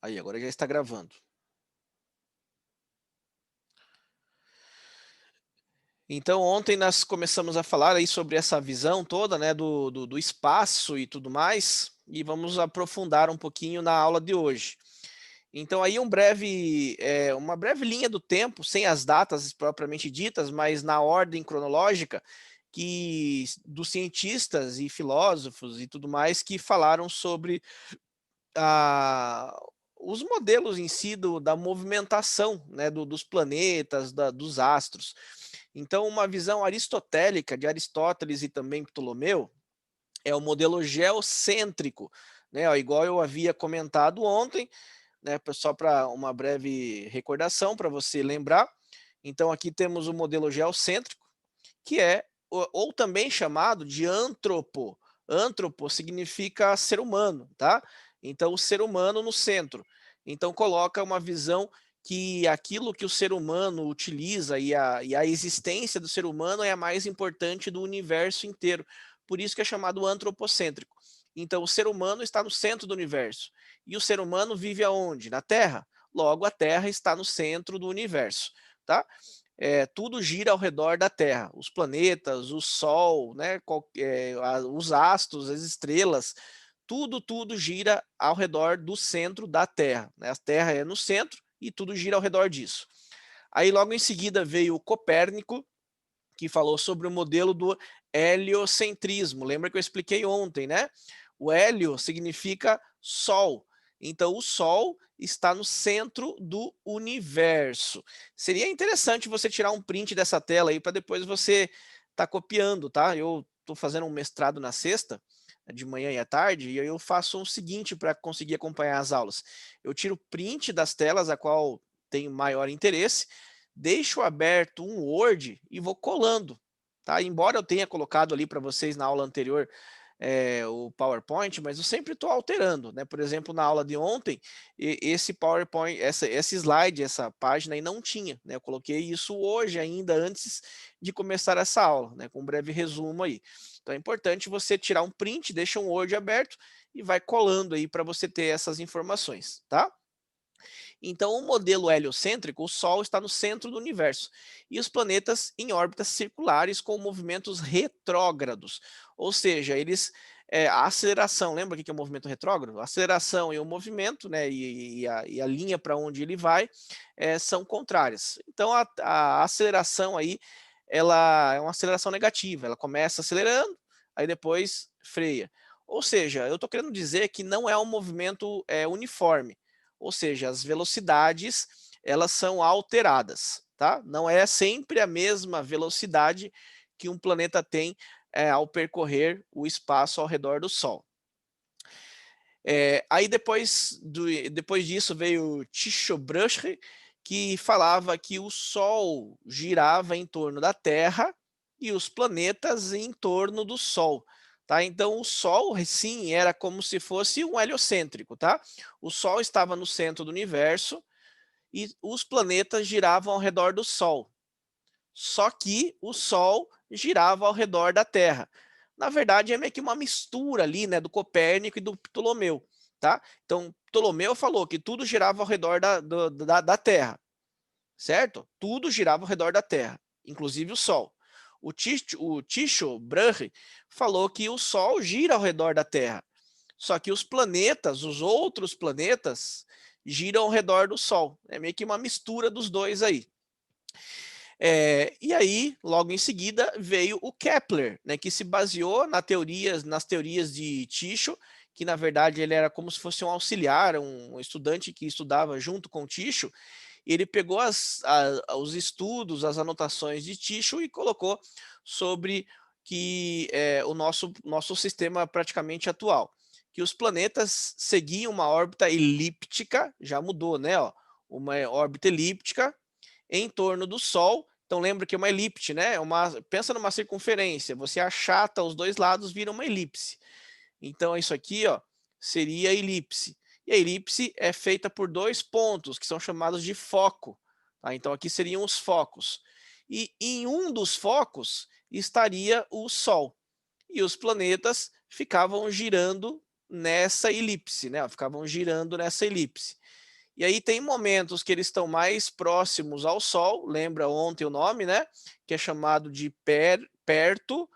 Aí, agora já está gravando. Então, ontem nós começamos a falar aí sobre essa visão toda, né, do espaço e tudo mais, e vamos aprofundar um pouquinho na aula de hoje. Então, aí uma breve linha do tempo, sem as datas propriamente ditas, mas na ordem cronológica, dos cientistas e filósofos e tudo mais que falaram sobre a os modelos em si da movimentação, né, dos planetas, dos astros. Então, uma visão aristotélica de Aristóteles e também Ptolomeu é o modelo geocêntrico, né, ó, igual eu havia comentado ontem, né, só para uma breve recordação, para você lembrar. Então, aqui temos o modelo geocêntrico, que é, ou também chamado de antropo. Antropo significa ser humano, tá? Então, o ser humano no centro. Então, coloca uma visão que aquilo que o ser humano utiliza e a existência do ser humano é a mais importante do universo inteiro. Por isso que é chamado antropocêntrico. Então, o ser humano está no centro do universo. E o ser humano vive aonde? Na Terra. Logo, a Terra está no centro do universo, tá? Tudo gira ao redor da Terra, os planetas, o Sol, né, os astros, as estrelas, tudo gira ao redor do centro da Terra, né? A Terra é no centro e tudo gira ao redor disso. Aí logo em seguida veio o Copérnico, que falou sobre o modelo do heliocentrismo. Lembra que eu expliquei ontem, né? O hélio significa Sol. Então, o Sol está no centro do universo. Seria interessante você tirar um print dessa tela aí para depois você estar copiando, tá? Eu estou fazendo um mestrado na sexta, de manhã e à tarde, e aí eu faço o seguinte para conseguir acompanhar as aulas. Eu tiro print das telas a qual tenho maior interesse, deixo aberto um Word e vou colando, tá? Embora eu tenha colocado ali para vocês na aula anterior o PowerPoint, mas eu sempre estou alterando, né? Por exemplo, na aula de ontem, esse PowerPoint, esse slide, essa página aí não tinha, né? Eu coloquei isso hoje ainda antes de começar essa aula, né? Com um breve resumo aí. Então é importante você tirar um print, deixa um Word aberto e vai colando aí para você ter essas informações, tá? Então, o modelo heliocêntrico, o Sol está no centro do universo e os planetas em órbitas circulares com movimentos retrógrados, ou seja, a aceleração, lembra o que é o movimento retrógrado? A aceleração e o movimento, né, e a linha para onde ele vai, são contrárias. Então, a aceleração aí, ela é uma aceleração negativa, ela começa acelerando, aí depois freia. Ou seja, eu estou querendo dizer que não é um movimento uniforme, ou seja, as velocidades elas são alteradas, tá? Não é sempre a mesma velocidade que um planeta tem ao percorrer o espaço ao redor do Sol. Aí depois disso veio Tycho Brahe, que falava que o Sol girava em torno da Terra e os planetas em torno do Sol. Tá? Então o Sol, sim, era como se fosse um heliocêntrico. Tá? O Sol estava no centro do universo e os planetas giravam ao redor do Sol. Só que o Sol girava ao redor da Terra. Na verdade, é meio que uma mistura ali, né, do Copérnico e do Ptolomeu, tá? Então, Ptolomeu falou que tudo girava ao redor da Terra, certo? Tudo girava ao redor da Terra, inclusive o Sol. O Tycho Brahe falou que o Sol gira ao redor da Terra, só que os planetas, os outros planetas, giram ao redor do Sol. É meio que uma mistura dos dois aí. E aí, logo em seguida, veio o Kepler, né, que se baseou nas teorias de Tycho, que na verdade ele era como se fosse um auxiliar, um estudante que estudava junto com Tycho. Ele pegou os estudos, as anotações de Tycho e colocou sobre o nosso sistema praticamente atual, que os planetas seguiam uma órbita elíptica, já mudou, né? Ó, uma órbita elíptica em torno do Sol. Então lembra que é uma elipse, né? Pensa numa circunferência, você achata os dois lados, vira uma elipse. Então isso aqui, ó, seria a elipse. E a elipse é feita por dois pontos, que são chamados de foco. Tá? Então aqui seriam os focos. E em um dos focos estaria o Sol. E os planetas ficavam girando nessa elipse, né? Ficavam girando nessa elipse. E aí tem momentos que eles estão mais próximos ao Sol, lembra ontem o nome, né? Que é chamado de perto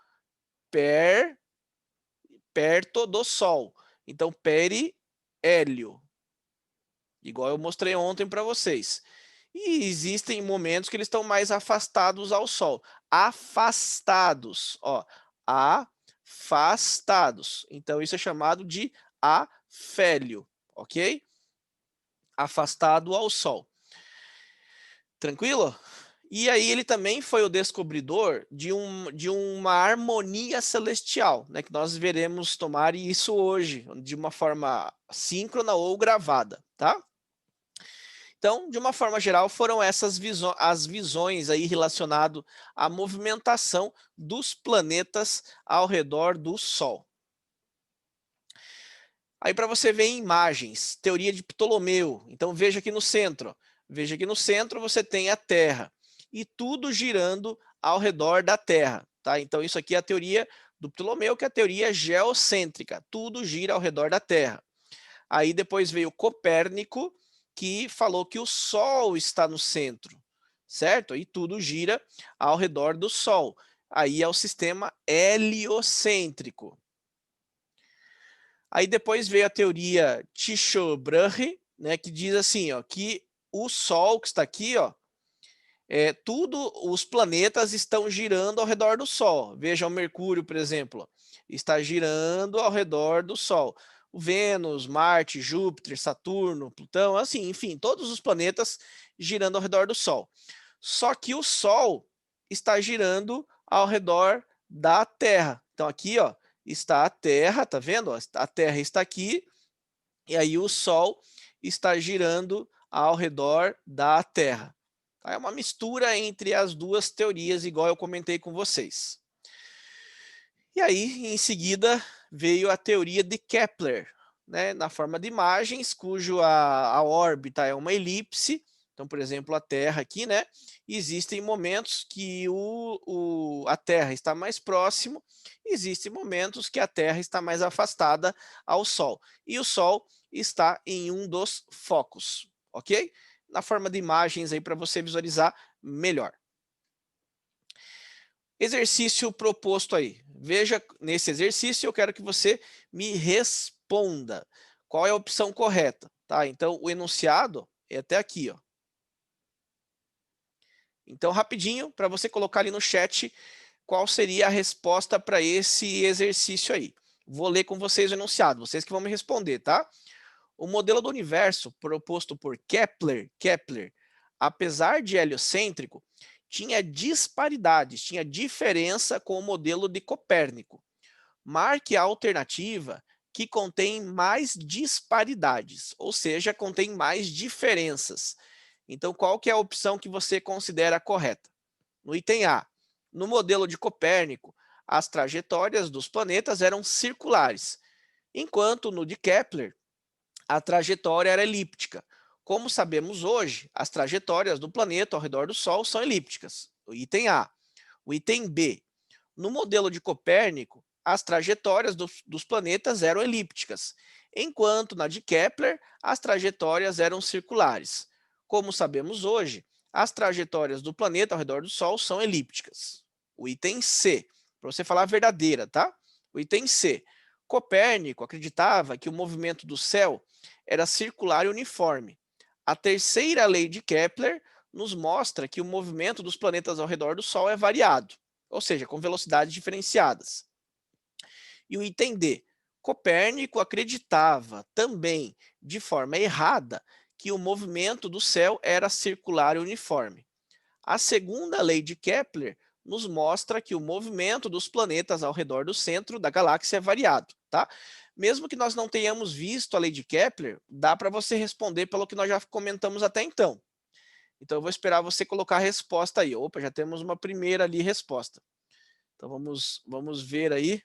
do Sol. Então, periélio, igual eu mostrei ontem para vocês. E existem momentos que eles estão mais afastados ao Sol. Afastados, ó. Afastados. Então, isso é chamado de afélio, ok? Afastado ao Sol. Tranquilo? E aí ele também foi o descobridor de uma harmonia celestial, né, que nós veremos tomar isso hoje, de uma forma síncrona ou gravada, tá? Então, de uma forma geral, foram essas as visões aí relacionado à movimentação dos planetas ao redor do Sol. Aí para você ver em imagens, teoria de Ptolomeu. Então veja aqui no centro. Veja aqui no centro você tem a Terra e tudo girando ao redor da Terra, tá? Então isso aqui é a teoria do Ptolomeu, que é a teoria geocêntrica. Tudo gira ao redor da Terra. Aí depois veio Copérnico, que falou que o Sol está no centro, certo? E tudo gira ao redor do Sol. Aí é o sistema heliocêntrico. Aí depois veio a teoria Tycho-Brahe, né, que diz assim, ó, que o Sol que está aqui, ó, os planetas estão girando ao redor do Sol. Veja o Mercúrio, por exemplo, está girando ao redor do Sol. O Vênus, Marte, Júpiter, Saturno, Plutão, assim, enfim, todos os planetas girando ao redor do Sol. Só que o Sol está girando ao redor da Terra. Então aqui, ó, está a Terra, tá vendo? A Terra está aqui e aí o Sol está girando ao redor da Terra. É uma mistura entre as duas teorias, igual eu comentei com vocês. E aí, em seguida, veio a teoria de Kepler, né, na forma de imagens, cujo a órbita é uma elipse. Então, por exemplo, a Terra aqui, né? Existem momentos que a Terra está mais próximo, existem momentos que a Terra está mais afastada ao Sol. E o Sol está em um dos focos, ok? Na forma de imagens aí para você visualizar melhor. Exercício proposto aí. Veja nesse exercício, eu quero que você me responda. Qual é a opção correta? Tá? Então, o enunciado é até aqui, ó. Então, rapidinho, para você colocar ali no chat qual seria a resposta para esse exercício aí. Vou ler com vocês o enunciado, vocês que vão me responder, tá? O modelo do universo proposto por Kepler, apesar de heliocêntrico, tinha disparidades, tinha diferença com o modelo de Copérnico. Marque a alternativa que contém mais disparidades, ou seja, contém mais diferenças. Então, qual que é a opção que você considera correta? No item A, no modelo de Copérnico, as trajetórias dos planetas eram circulares, enquanto no de Kepler, a trajetória era elíptica. Como sabemos hoje, as trajetórias do planeta ao redor do Sol são elípticas. O item A. O item B. No modelo de Copérnico, as trajetórias dos planetas eram elípticas, enquanto na de Kepler, as trajetórias eram circulares. Como sabemos hoje, as trajetórias do planeta ao redor do Sol são elípticas. O item C, para você falar a verdadeira, tá? O item C. Copérnico acreditava que o movimento do céu era circular e uniforme. A terceira lei de Kepler nos mostra que o movimento dos planetas ao redor do Sol é variado, ou seja, com velocidades diferenciadas. E o item D. Copérnico acreditava também, de forma errada, que o movimento do céu era circular e uniforme. A segunda lei de Kepler nos mostra que o movimento dos planetas ao redor do centro da galáxia é variado, tá? Mesmo que nós não tenhamos visto a lei de Kepler, dá para você responder pelo que nós já comentamos até então. Então eu vou esperar você colocar a resposta aí. Opa, já temos uma primeira ali resposta. Então vamos ver aí.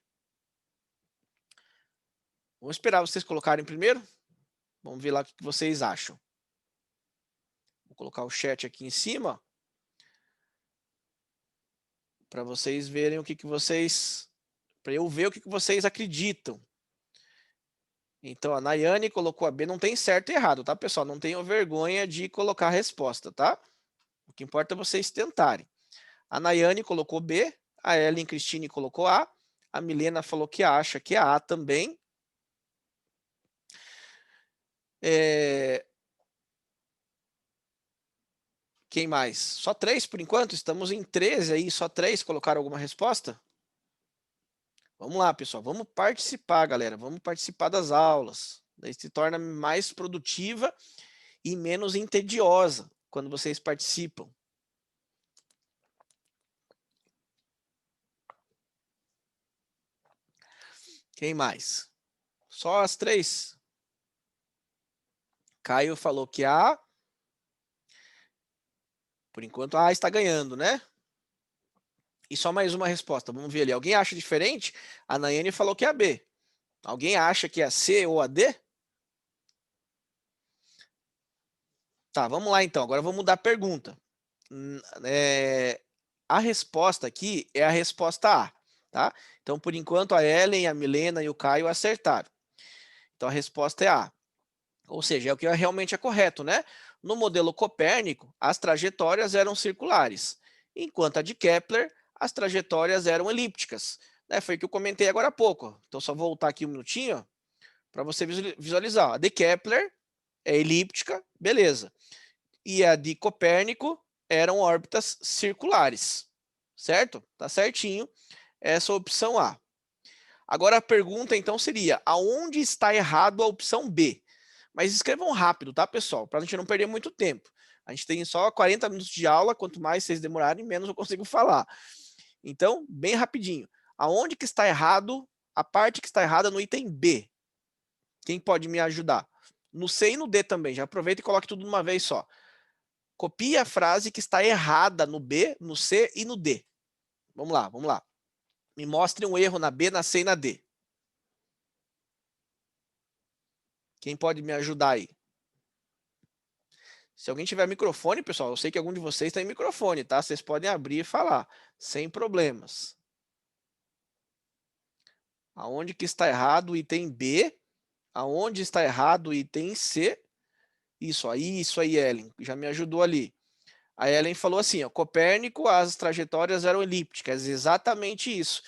Vamos esperar vocês colocarem primeiro. Vamos ver lá o que vocês acham. Vou colocar o chat aqui em cima para vocês verem o que vocês, para eu ver o que vocês acreditam. Então, a Nayane colocou a B, não tem certo e errado, tá, pessoal? Não tenham vergonha de colocar a resposta, tá? O que importa é vocês tentarem. A Nayane colocou B, a Ellen Cristine colocou A Milena falou que acha que é A também. Quem mais? Só 3 por enquanto? Estamos em 13 aí, só 3 colocaram alguma resposta? Vamos lá, pessoal, vamos participar, galera, vamos participar das aulas. Daí se torna mais produtiva e menos entediosa quando vocês participam. Quem mais? Só as 3. Caio falou que A. Por enquanto a A está ganhando, né? E só mais uma resposta, vamos ver ali. Alguém acha diferente? A Nayane falou que é a B. Alguém acha que é a C ou a D? Tá, vamos lá então. Agora eu vou mudar a pergunta. A resposta aqui é a resposta A, tá? Então, por enquanto, a Ellen, a Milena e o Caio acertaram. Então, a resposta é A. Ou seja, é o que realmente é correto, né? No modelo Copérnico, as trajetórias eram circulares, enquanto a de Kepler, as trajetórias eram elípticas. Né? Foi o que eu comentei agora há pouco. Então, só voltar aqui um minutinho para você visualizar. A de Kepler é elíptica, beleza. E a de Copérnico eram órbitas circulares, certo? Tá certinho essa opção A. Agora a pergunta então seria, aonde está errado a opção B? Mas escrevam rápido, tá, pessoal? Para a gente não perder muito tempo. A gente tem só 40 minutos de aula, quanto mais vocês demorarem, menos eu consigo falar. Então, bem rapidinho. Aonde que está errado, a parte que está errada no item B? Quem pode me ajudar? No C e no D também, já aproveita e coloque tudo de uma vez só. Copie a frase que está errada no B, no C e no D. Vamos lá, vamos lá. Me mostre um erro na B, na C e na D. Quem pode me ajudar aí? Se alguém tiver microfone, pessoal, eu sei que algum de vocês tem microfone, tá? Vocês podem abrir e falar, sem problemas. Aonde que está errado o item B? Aonde está errado o item C? Isso aí, Ellen, já me ajudou ali. A Ellen falou assim, ó, Copérnico, as trajetórias eram elípticas, exatamente isso.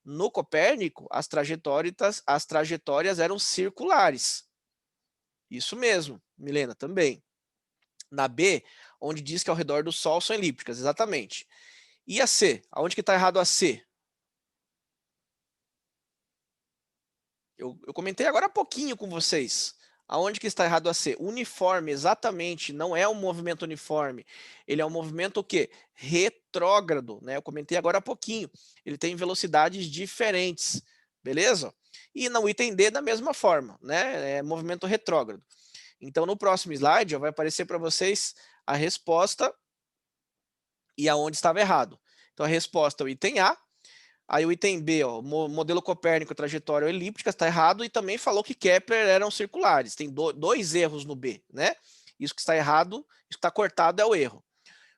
No Copérnico, as trajetórias eram circulares. Isso mesmo, Milena, também. Na B, onde diz que ao redor do Sol são elípticas, exatamente. E a C? Aonde que está errado a C? Eu comentei agora há pouquinho com vocês. Aonde que está errado a C? Uniforme, exatamente, não é um movimento uniforme. Ele é um movimento o quê? Retrógrado, né? Eu comentei agora há pouquinho. Ele tem velocidades diferentes, beleza? E no item D da mesma forma, né? É movimento retrógrado. Então no próximo slide ó, vai aparecer para vocês a resposta e aonde estava errado. Então a resposta é o item A. Aí o item B, ó, modelo Copérnico, trajetória elíptica, está errado, e também falou que Kepler eram circulares. Tem dois erros no B, né? Isso que está errado, isso que está cortado é o erro.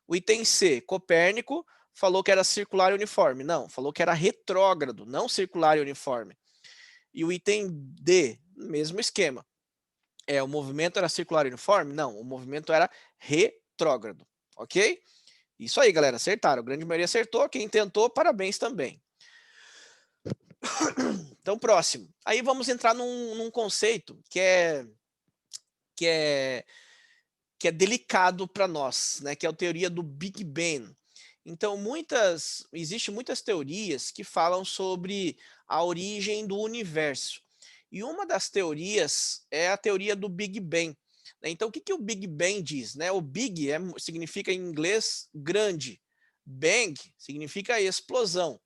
O item C, Copérnico, falou que era circular e uniforme. Não, falou que era retrógrado, não circular e uniforme. E o item D, mesmo esquema. O movimento era circular e uniforme? Não, o movimento era retrógrado, ok? Isso aí, galera, acertaram. A grande maioria acertou. Quem tentou, parabéns também. Então, próximo. Aí vamos entrar num conceito que é, que é delicado para nós, né? Que é a teoria do Big Bang. Então, existem muitas teorias que falam sobre a origem do universo. E uma das teorias é a teoria do Big Bang. Então, o que o Big Bang diz? Né? O Big significa em inglês grande. Bang significa explosão.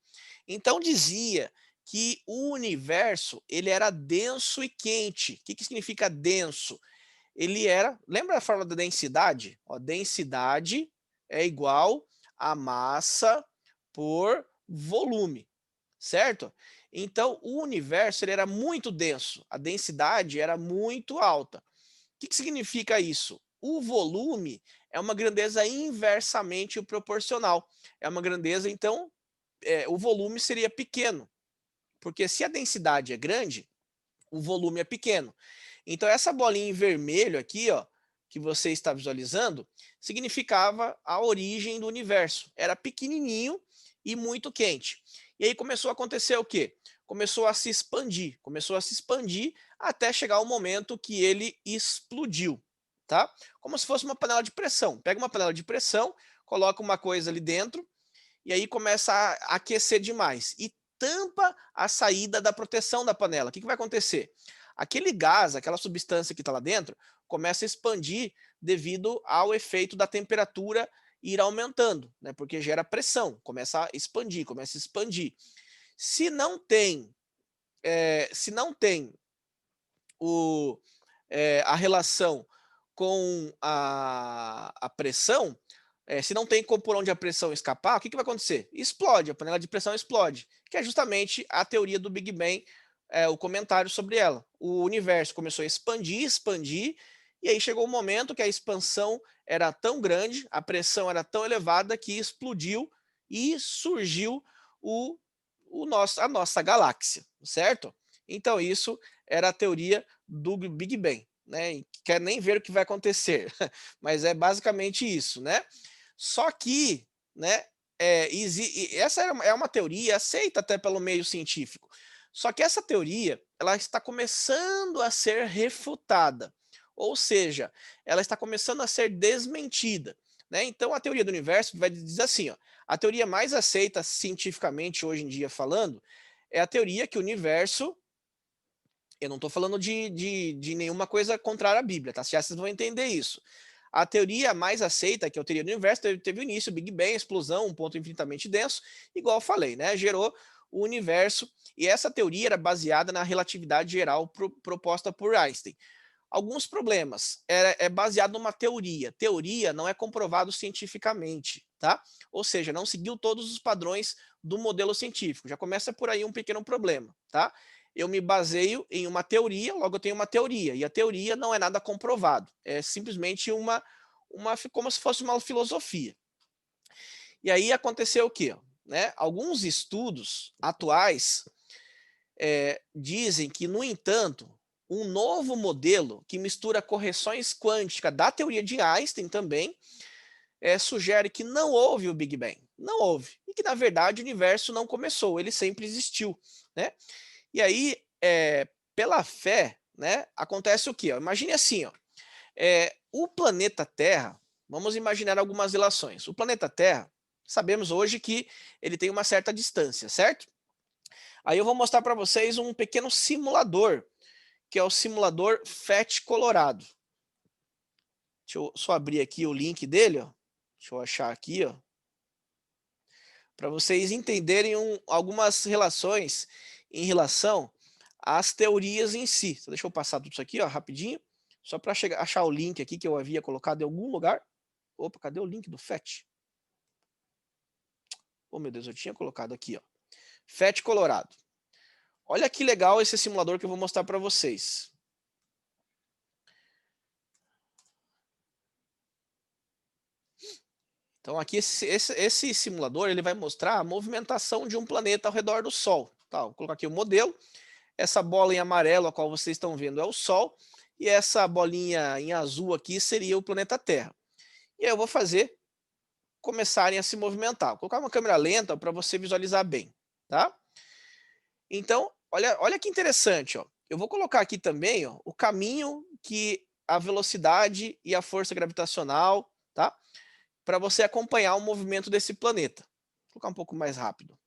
Então, dizia que o universo ele era denso e quente. O que significa denso? Ele era, lembra a forma da densidade? Ó, densidade é igual a massa por volume, certo? Então, o universo ele era muito denso, a densidade era muito alta. O que significa isso? O volume é uma grandeza inversamente proporcional. É uma grandeza, então, o volume seria pequeno. Porque se a densidade é grande, o volume é pequeno. Então essa bolinha em vermelho aqui, ó, que você está visualizando, significava a origem do universo. Era pequenininho e muito quente. E aí começou a acontecer o quê? Começou a se expandir até chegar o momento que ele explodiu, tá? Como se fosse uma panela de pressão. Pega uma panela de pressão, coloca uma coisa ali dentro e aí começa a aquecer demais e tampa a saída da proteção da panela. O que vai acontecer? Aquele gás, aquela substância que está lá dentro, começa a expandir devido ao efeito da temperatura ir aumentando, né? Porque gera pressão, começa a expandir, começa a expandir. Se não tem, se não tem o, a relação com a pressão, se não tem por onde a pressão escapar, o que vai acontecer? Explode, a panela de pressão explode, que é justamente a teoria do Big Bang, o comentário sobre ela. O universo começou a expandir, expandir, e aí chegou um momento que a expansão era tão grande, a pressão era tão elevada que explodiu e surgiu a nossa galáxia, certo? Então isso era a teoria do Big Bang, né? E quer nem ver o que vai acontecer, mas é basicamente isso, né? Só que, né? Essa é uma teoria aceita até pelo meio científico. Só que essa teoria, ela está começando a ser refutada, ou seja, ela está começando a ser desmentida, né? Então a teoria do universo vai dizer assim, ó, a teoria mais aceita cientificamente hoje em dia falando é a teoria que o universo, eu não estou falando de nenhuma coisa contrária à Bíblia, tá? Já vocês vão entender isso. A teoria mais aceita, que é a teoria do universo, teve o início, Big Bang, explosão, um ponto infinitamente denso, igual eu falei, né? Gerou o universo, e essa teoria era baseada na relatividade geral proposta por Einstein. Alguns problemas, é baseado numa teoria. Teoria não é comprovado cientificamente, tá? Ou seja, não seguiu todos os padrões do modelo científico. Já começa por aí um pequeno problema, tá? Eu me baseio em uma teoria, logo eu tenho uma teoria, e a teoria não é nada comprovado, é simplesmente como se fosse uma filosofia. E aí aconteceu o quê? Né? Alguns estudos atuais dizem que, no entanto, um novo modelo que mistura correções quânticas da teoria de Einstein também sugere que não houve o Big Bang. Não houve. E que, na verdade, o universo não começou, ele sempre existiu, né? E aí, pela fé, né, acontece o quê? Imagine assim, ó, o planeta Terra, vamos imaginar algumas relações. O planeta Terra, sabemos hoje que ele tem uma certa distância, certo? Aí eu vou mostrar para vocês um pequeno simulador, que é o simulador FET Colorado. Deixa eu só abrir aqui o link dele, ó. Deixa eu achar aqui, ó, para vocês entenderem algumas relações em relação às teorias em si. Então, deixa eu passar tudo isso aqui, ó, rapidinho, só para achar o link aqui que eu havia colocado em algum lugar. Opa, cadê o link do FET? Oh, meu Deus, eu tinha colocado aqui, ó. FET Colorado. Olha que legal esse simulador que eu vou mostrar para vocês. Então aqui esse simulador ele vai mostrar a movimentação de um planeta ao redor do Sol. Tá, vou colocar aqui o modelo. Essa bola em amarelo, a qual vocês estão vendo, é o Sol. E essa bolinha em azul aqui seria o planeta Terra. E aí eu vou fazer começarem a se movimentar. Vou colocar uma câmera lenta para você visualizar bem. Tá? Então, olha que interessante. Ó. Eu vou colocar aqui também, ó, o caminho que a velocidade e a força gravitacional, tá? Para você acompanhar o movimento desse planeta. Vou colocar um pouco mais rápido.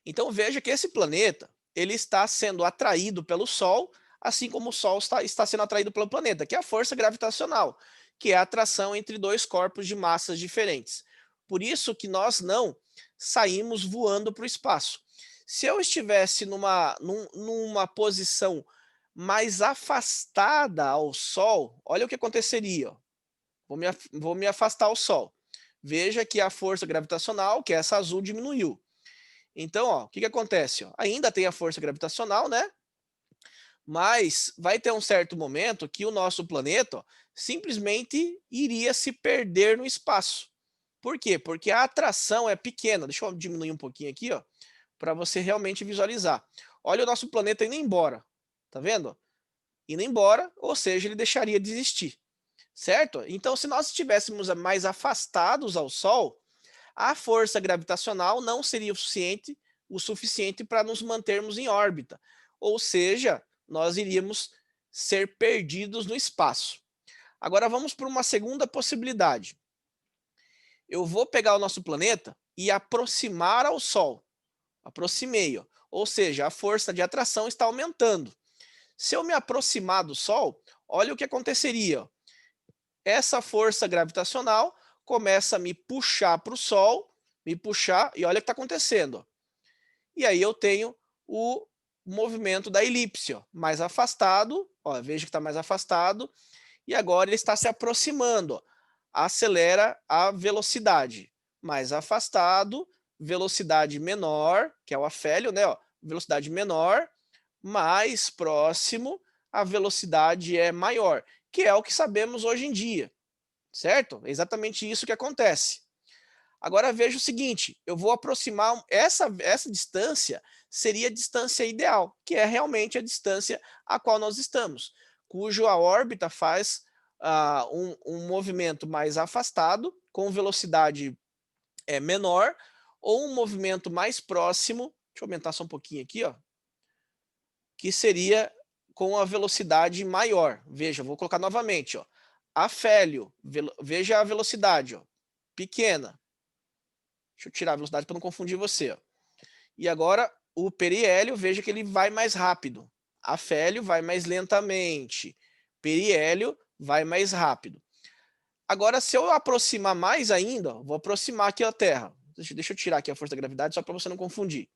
Então veja que esse planeta ele está sendo atraído pelo Sol, assim como o Sol está sendo atraído pelo planeta, que é a força gravitacional, que é a atração entre dois corpos de massas diferentes. Por isso que nós não saímos voando para o espaço. Se eu estivesse numa posição mais afastada ao Sol, olha o que aconteceria. Ó. Vou me afastar ao Sol. Veja que a força gravitacional, que é essa azul, diminuiu. Então, ó, o que acontece? Ó? Ainda tem a força gravitacional, né? Mas vai ter um certo momento que o nosso planeta ó, simplesmente iria se perder no espaço. Por quê? Porque a atração é pequena. Deixa eu diminuir um pouquinho aqui, ó, para você realmente visualizar. Olha o nosso planeta indo embora. tá vendo? Indo embora, ou seja, ele deixaria de existir, certo? Então, se nós estivéssemos mais afastados ao Sol, a força gravitacional não seria o suficiente para nos mantermos em órbita, ou seja, nós iríamos ser perdidos no espaço. Agora vamos para uma segunda possibilidade. Eu vou pegar o nosso planeta e aproximar ao Sol. Aproximei, ó. Ou seja, a força de atração está aumentando. Se eu me aproximar do Sol, olha o que aconteceria. Ó. Essa força gravitacional começa a me puxar para o Sol, me puxar, e olha o que está acontecendo. Ó. E aí eu tenho o movimento da elipse, ó, mais afastado, ó, veja que está mais afastado, e agora ele está se aproximando, ó, acelera a velocidade, mais afastado, velocidade menor, que é o afélio, né, ó, velocidade menor, mais próximo, a velocidade é maior, que é o que sabemos hoje em dia, certo? É exatamente isso que acontece. Agora veja o seguinte, eu vou aproximar essa distância seria a distância ideal, que é realmente a distância a qual nós estamos, cujo a órbita faz um movimento mais afastado, com velocidade menor, ou um movimento mais próximo, deixa eu aumentar só um pouquinho aqui, ó, que seria com a velocidade maior. Veja, vou colocar novamente, ó, afélio, veja a velocidade, ó, pequena. Deixa eu tirar a velocidade para não confundir você. Ó. E agora o periélio, veja que ele vai mais rápido. Afélio vai mais lentamente. Periélio vai mais rápido. Agora, se eu aproximar mais ainda, ó, vou aproximar aqui a Terra. Deixa eu tirar aqui a força da gravidade só para você não confundir.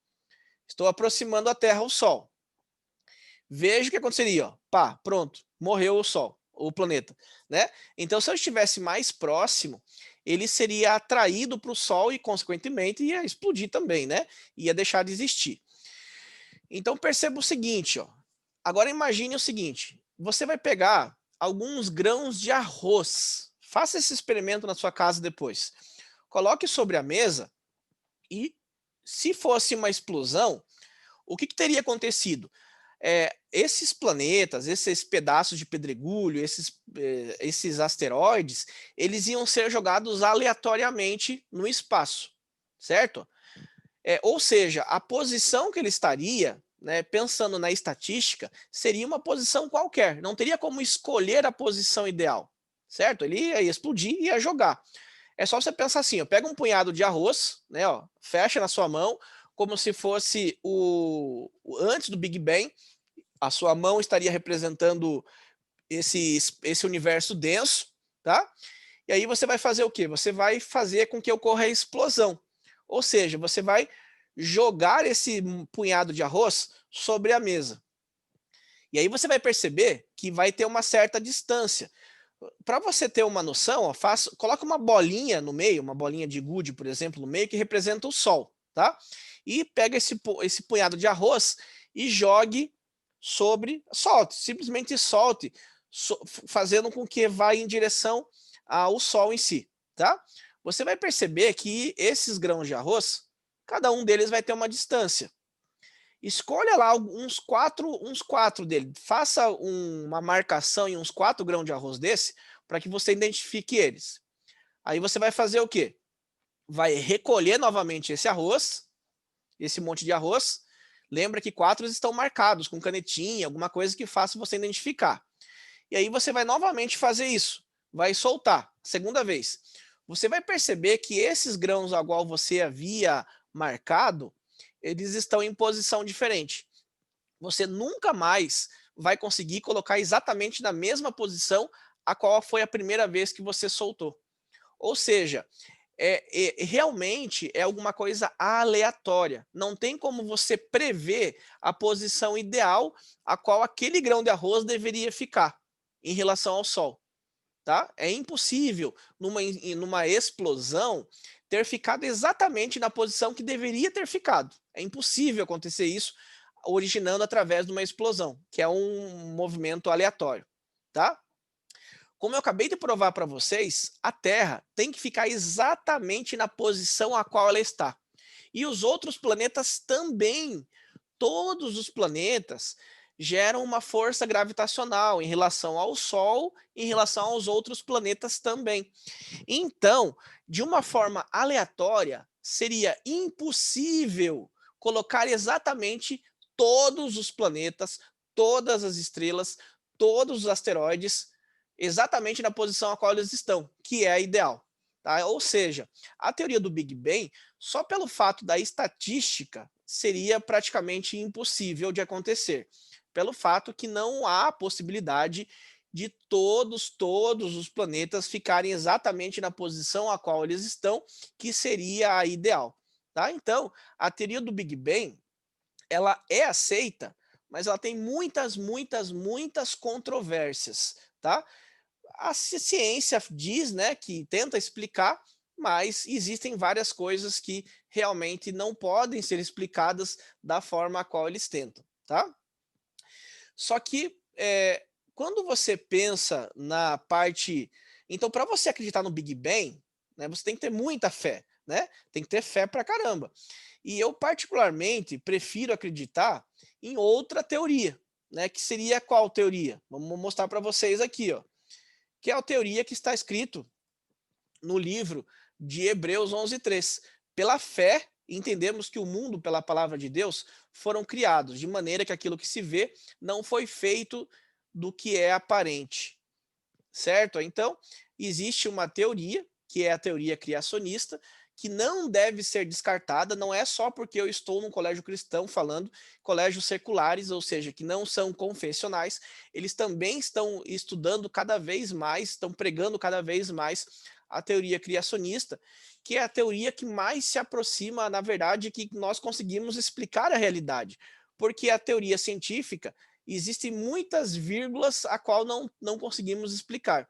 Estou aproximando a Terra ao Sol. Veja o que aconteceria. Ó. Pá, pronto, morreu o Sol, o planeta. Né? Então, se eu estivesse mais próximo, ele seria atraído para o Sol e, consequentemente, ia explodir também, né? Ia deixar de existir. Então, perceba o seguinte, ó. Agora imagine o seguinte, você vai pegar alguns grãos de arroz, faça esse experimento na sua casa depois. Coloque sobre a mesa e, se fosse uma explosão, o que teria acontecido? Esses planetas, esses pedaços de pedregulho, esses asteroides, eles iam ser jogados aleatoriamente no espaço, certo? Ou seja, a posição que ele estaria, né, pensando na estatística, seria uma posição qualquer, não teria como escolher a posição ideal, certo? Ele ia explodir e ia jogar. É só você pensar assim, ó, pega um punhado de arroz, né, ó, fecha na sua mão, como se fosse antes do Big Bang, a sua mão estaria representando esse universo denso, tá? E aí você vai fazer o quê? Você vai fazer com que ocorra a explosão. Ou seja, você vai jogar esse punhado de arroz sobre a mesa. E aí você vai perceber que vai ter uma certa distância. Para você ter uma noção, ó, coloca uma bolinha no meio, uma bolinha de gude, por exemplo, no meio, que representa o Sol, tá? E pega esse punhado de arroz e jogue solte, simplesmente solte, fazendo com que vá em direção ao Sol em si, tá? Você vai perceber que esses grãos de arroz, cada um deles vai ter uma distância. Escolha lá uns quatro dele, faça uma marcação em uns 4 grãos de arroz desse, para que você identifique eles. Aí você vai fazer o quê? Vai recolher novamente esse arroz, esse monte de arroz. Lembra que 4 estão marcados com canetinha, alguma coisa que faça você identificar. E aí você vai novamente fazer isso, vai soltar, segunda vez. Você vai perceber que esses grãos a qual você havia marcado, eles estão em posição diferente. Você nunca mais vai conseguir colocar exatamente na mesma posição a qual foi a primeira vez que você soltou. Ou seja, realmente é alguma coisa aleatória. Não tem como você prever a posição ideal a qual aquele grão de arroz deveria ficar em relação ao Sol. Tá? É impossível, numa explosão, ter ficado exatamente na posição que deveria ter ficado. É impossível acontecer isso, originando através de uma explosão, que é um movimento aleatório. Tá? Como eu acabei de provar para vocês, a Terra tem que ficar exatamente na posição a qual ela está. E os outros planetas também. Todos os planetas geram uma força gravitacional em relação ao Sol, em relação aos outros planetas também. Então, de uma forma aleatória, seria impossível colocar exatamente todos os planetas, todas as estrelas, todos os asteroides, exatamente na posição a qual eles estão, que é a ideal. Tá? Ou seja, a teoria do Big Bang, só pelo fato da estatística, seria praticamente impossível de acontecer, pelo fato que não há possibilidade de todos os planetas ficarem exatamente na posição a qual eles estão, que seria a ideal. Tá? Então, a teoria do Big Bang, ela é aceita, mas ela tem muitas controvérsias. Tá? A ciência diz, né, que tenta explicar, mas existem várias coisas que realmente não podem ser explicadas da forma a qual eles tentam. Tá? Só que, quando você pensa na parte então para você acreditar no Big Bang, né, você tem que ter muita fé, né, tem que ter fé pra caramba. E eu particularmente prefiro acreditar em outra teoria, né, que seria qual teoria? Vamos mostrar para vocês aqui, ó, que é a teoria que está escrito no livro de Hebreus 11:3. Pela fé, entendemos que o mundo, pela palavra de Deus, foram criados, de maneira que aquilo que se vê não foi feito do que é aparente, certo? Então, existe uma teoria, que é a teoria criacionista, que não deve ser descartada, não é só porque eu estou num colégio cristão falando, colégios seculares, ou seja, que não são confessionais, eles também estão estudando cada vez mais, estão pregando cada vez mais a teoria criacionista, que é a teoria que mais se aproxima, na verdade, que nós conseguimos explicar a realidade. Porque a teoria científica, existem muitas vírgulas a qual não conseguimos explicar.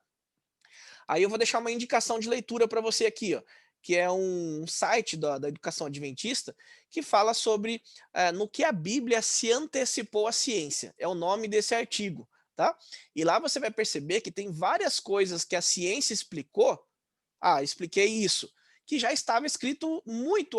Aí eu vou deixar uma indicação de leitura para você aqui, ó, que é um site da educação adventista, que fala sobre no que a Bíblia se antecipou à ciência. É o nome desse artigo. Tá? E lá você vai perceber que tem várias coisas que a ciência explicou. Expliquei isso, que já estava escrito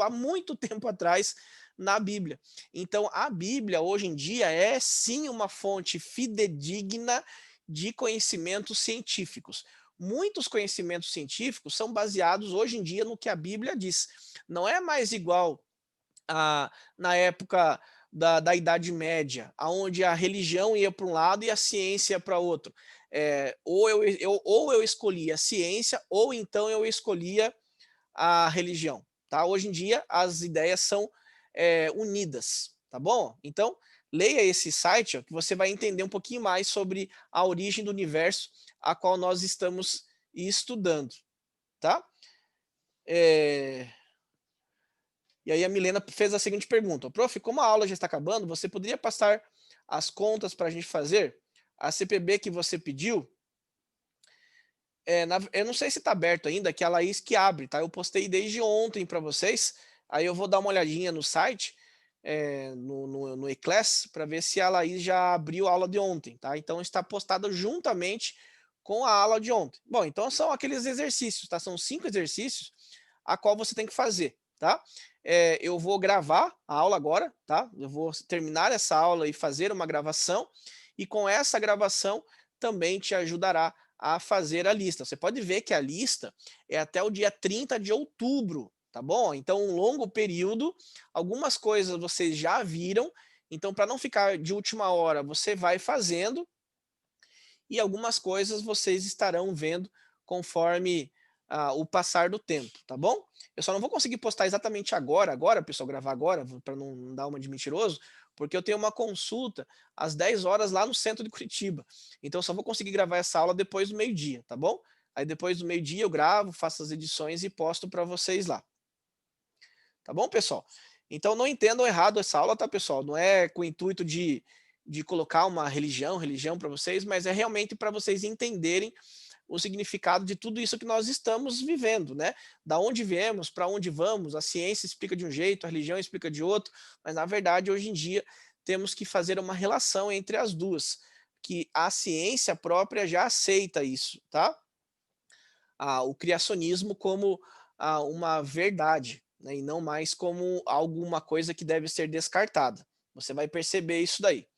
há muito tempo atrás na Bíblia. Então, a Bíblia, hoje em dia, é sim uma fonte fidedigna de conhecimentos científicos. Muitos conhecimentos científicos são baseados hoje em dia no que a Bíblia diz. Não é mais igual na época da Idade Média, onde a religião ia para um lado e a ciência para outro. Ou eu escolhia a ciência, ou então eu escolhia a religião. Tá? Hoje em dia, as ideias são unidas. Tá bom? Então, leia esse site, ó, que você vai entender um pouquinho mais sobre a origem do universo a qual nós estamos estudando. Tá? É, E aí a Milena fez a seguinte pergunta: Prof, como a aula já está acabando, você poderia passar as contas para a gente fazer? A CPB que você pediu, eu não sei se está aberto ainda, que é a Laís que abre, tá? Eu postei desde ontem para vocês, aí eu vou dar uma olhadinha no site, no eClass, para ver se a Laís já abriu a aula de ontem, tá? Então está postada juntamente com a aula de ontem. Bom, então são aqueles exercícios, tá? São 5 exercícios a qual você tem que fazer, tá? Eu vou gravar a aula agora, tá? Eu vou terminar essa aula e fazer uma gravação, e com essa gravação também te ajudará a fazer a lista. Você pode ver que a lista é até o dia 30 de outubro, tá bom? Então, um longo período, algumas coisas vocês já viram, então para não ficar de última hora, você vai fazendo, e algumas coisas vocês estarão vendo conforme o passar do tempo, tá bom? Eu só não vou conseguir postar exatamente agora, pessoal, gravar agora, para não dar uma de mentiroso, porque eu tenho uma consulta às 10 horas lá no centro de Curitiba. Então eu só vou conseguir gravar essa aula depois do meio-dia, tá bom? Aí depois do meio-dia eu gravo, faço as edições e posto para vocês lá. Tá bom, pessoal? Então não entendam errado essa aula, tá, pessoal? Não é com o intuito de colocar uma religião para vocês, mas é realmente para vocês entenderem o significado de tudo isso que nós estamos vivendo, né? Da onde viemos, para onde vamos, a ciência explica de um jeito, a religião explica de outro, mas na verdade hoje em dia temos que fazer uma relação entre as duas, que a ciência própria já aceita isso, tá? O criacionismo como uma verdade, né? E não mais como alguma coisa que deve ser descartada. Você vai perceber isso daí.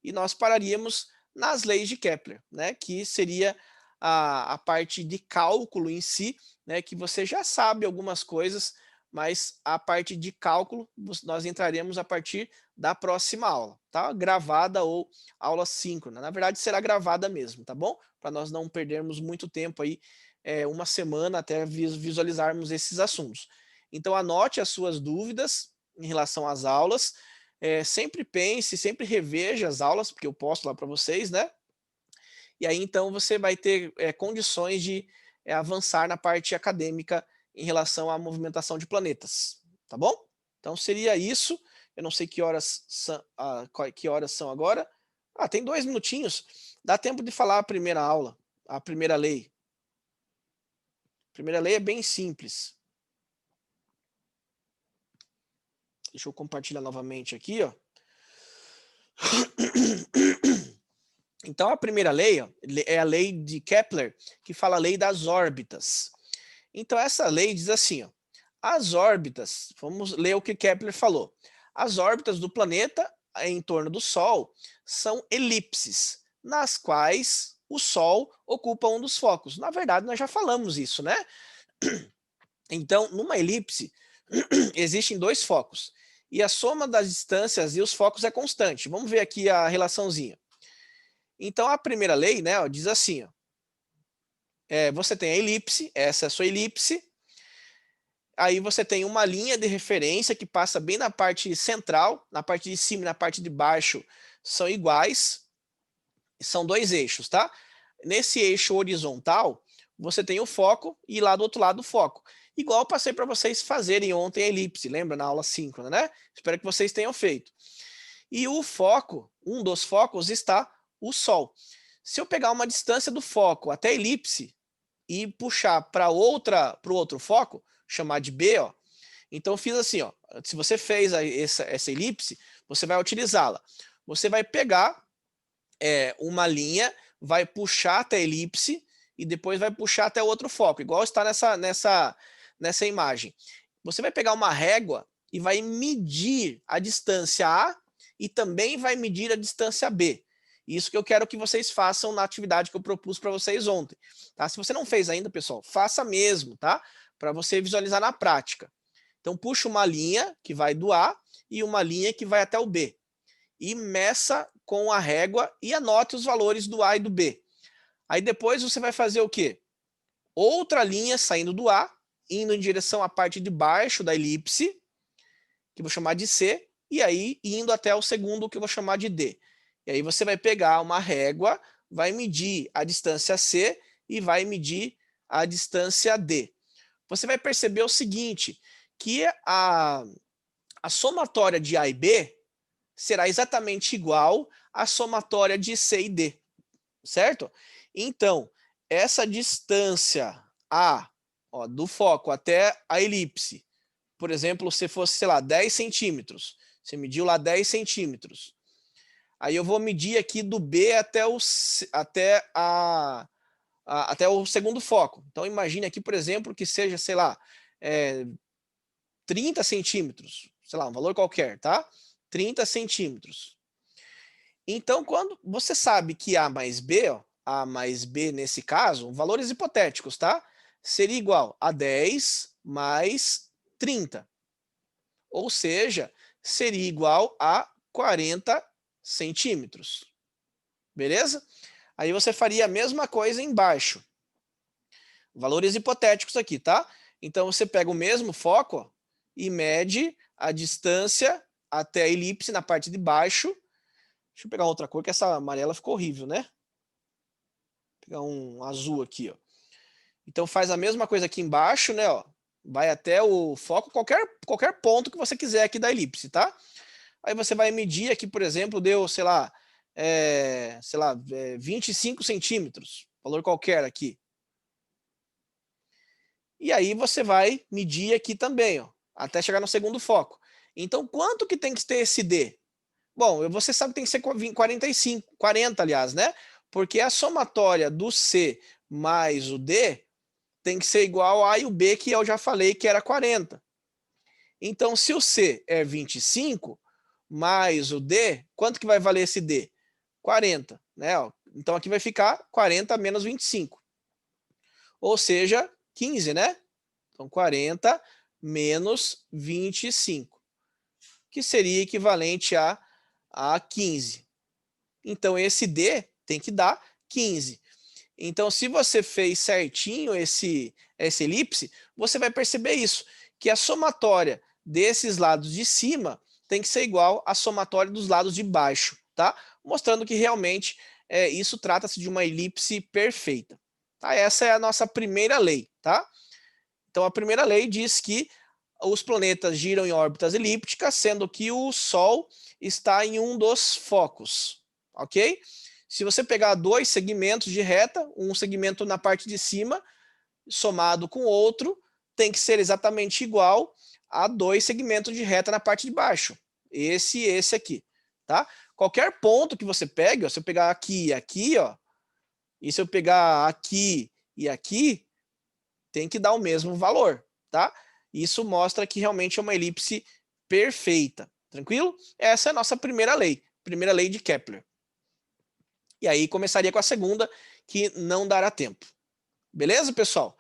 e nós pararíamos nas leis de Kepler, né, que seria a parte de cálculo em si, né, que você já sabe algumas coisas, mas a parte de cálculo nós entraremos a partir da próxima aula, tá? Gravada ou aula síncrona. Na verdade, será gravada mesmo, tá bom? Para nós não perdermos muito tempo aí, uma semana até visualizarmos esses assuntos. Então, anote as suas dúvidas em relação às aulas. Sempre pense, sempre reveja as aulas, porque eu posto lá para vocês, né? E aí, então, você vai ter condições de avançar na parte acadêmica em relação à movimentação de planetas, tá bom? Então, seria isso. Eu não sei que horas são, que horas são agora. Tem 2 minutinhos. Dá tempo de falar a primeira aula, a primeira lei. A primeira lei é bem simples. Deixa eu compartilhar novamente aqui, ó. Então, a primeira lei, ó, é a lei de Kepler, que fala a lei das órbitas. Então, essa lei diz assim, ó, as órbitas, vamos ler o que Kepler falou. As órbitas do planeta em torno do Sol são elipses, nas quais o Sol ocupa um dos focos. Na verdade, nós já falamos isso, né? Então, numa elipse, existem 2 focos. E a soma das distâncias e os focos é constante. Vamos ver aqui a relaçãozinha. Então, a primeira lei, né, ó, diz assim, ó, você tem a elipse, essa é a sua elipse, aí você tem uma linha de referência que passa bem na parte central, na parte de cima e na parte de baixo são iguais, são 2 eixos, tá? Nesse eixo horizontal, você tem o foco e lá do outro lado o foco. Igual eu passei para vocês fazerem ontem a elipse, lembra? Na aula síncrona, né? Espero que vocês tenham feito. E o foco, um dos focos está o Sol. Se eu pegar uma distância do foco até a elipse e puxar para o outro foco, chamar de B, ó, então eu fiz assim, ó, se você fez essa elipse, você vai utilizá-la. Você vai pegar uma linha, vai puxar até a elipse e depois vai puxar até o outro foco, igual está nessa imagem. Você vai pegar uma régua e vai medir a distância A e também vai medir a distância B. Isso que eu quero que vocês façam na atividade que eu propus para vocês ontem. Tá? Se você não fez ainda, pessoal, faça mesmo, tá? Para você visualizar na prática. Então, puxa uma linha que vai do A e uma linha que vai até o B. E meça com a régua e anote os valores do A e do B. Aí depois você vai fazer o quê? Outra linha saindo do A, indo em direção à parte de baixo da elipse, que eu vou chamar de C, e aí indo até o segundo, que eu vou chamar de D. E aí você vai pegar uma régua, vai medir a distância C e vai medir a distância D. Você vai perceber o seguinte, que a somatória de A e B será exatamente igual à somatória de C e D, certo? Então, essa distância A, ó, do foco até a elipse, por exemplo, se fosse, sei lá, 10 centímetros, você mediu lá 10 centímetros, aí eu vou medir aqui do B até o segundo foco. Então, imagine aqui, por exemplo, que seja, sei lá, 30 centímetros, sei lá, um valor qualquer, tá? 30 centímetros. Então, quando você sabe que A mais B, ó, A mais B nesse caso, valores hipotéticos, tá? Seria igual a 10 mais 30. Ou seja, seria igual a 40 centímetros. Beleza? Aí você faria a mesma coisa embaixo. Valores hipotéticos aqui, tá? Então você pega o mesmo foco, ó, e mede a distância até a elipse na parte de baixo. Deixa eu pegar outra cor, que essa amarela ficou horrível, né? Vou pegar um azul aqui, ó. Então faz a mesma coisa aqui embaixo, né? Ó. Vai até o foco, qualquer ponto que você quiser aqui da elipse, tá? Aí você vai medir aqui, por exemplo, deu, sei lá, 25 centímetros, valor qualquer aqui. E aí você vai medir aqui também, ó, até chegar no segundo foco. Então, quanto que tem que ter esse D? Bom, você sabe que tem que ser 45, 40, aliás, né? Porque a somatória do C mais o D tem que ser igual a A e o B, que eu já falei que era 40. Então, se o C é 25, mais o D, quanto que vai valer esse D? 40, né? Ó, então aqui vai ficar 40 menos 25. Ou seja, 15, né? Então 40 menos 25, que seria equivalente a 15. Então esse D tem que dar 15. Então, se você fez certinho essa elipse, você vai perceber isso, que a somatória desses lados de cima tem que ser igual à somatória dos lados de baixo, tá? Mostrando que realmente isso trata-se de uma elipse perfeita. Tá? Essa é a nossa primeira lei, tá? Então, a primeira lei diz que os planetas giram em órbitas elípticas, sendo que o Sol está em um dos focos, ok? Se você pegar dois segmentos de reta, um segmento na parte de cima, somado com outro, tem que ser exatamente igual a dois segmentos de reta na parte de baixo. Esse e esse aqui, tá? Qualquer ponto que você pegue, ó, se eu pegar aqui e aqui, ó, e se eu pegar aqui e aqui, tem que dar o mesmo valor, tá? Isso mostra que realmente é uma elipse perfeita, tranquilo? Essa é a nossa primeira lei de Kepler. E aí começaria com a segunda, que não dará tempo. Beleza, pessoal?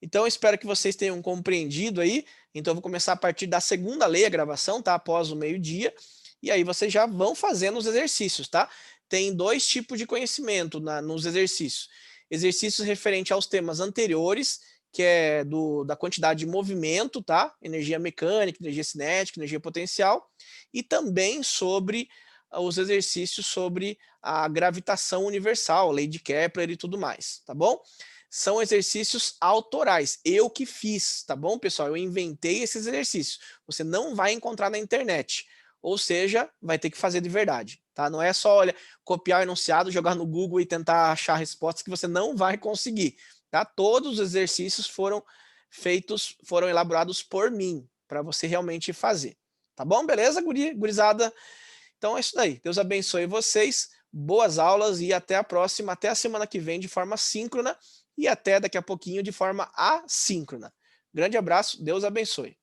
Então, espero que vocês tenham compreendido aí. Então, eu vou começar a partir da segunda lei a gravação, tá? Após o meio-dia. E aí vocês já vão fazendo os exercícios, tá? Tem dois tipos de conhecimento nos exercícios. Exercícios referentes aos temas anteriores, que é da quantidade de movimento, tá? Energia mecânica, energia cinética, energia potencial. E também sobre os exercícios sobre a gravitação universal, lei de Kepler e tudo mais, tá bom? São exercícios autorais, eu que fiz, tá bom, pessoal? Eu inventei esses exercícios, você não vai encontrar na internet, ou seja, vai ter que fazer de verdade, tá? Não é só, olha, copiar o enunciado, jogar no Google e tentar achar respostas que você não vai conseguir, tá? Todos os exercícios foram elaborados por mim, para você realmente fazer, tá bom? Beleza, gurizada? Então é isso daí. Deus abençoe vocês, boas aulas e até a próxima, até a semana que vem de forma síncrona e até daqui a pouquinho de forma assíncrona. Grande abraço, Deus abençoe.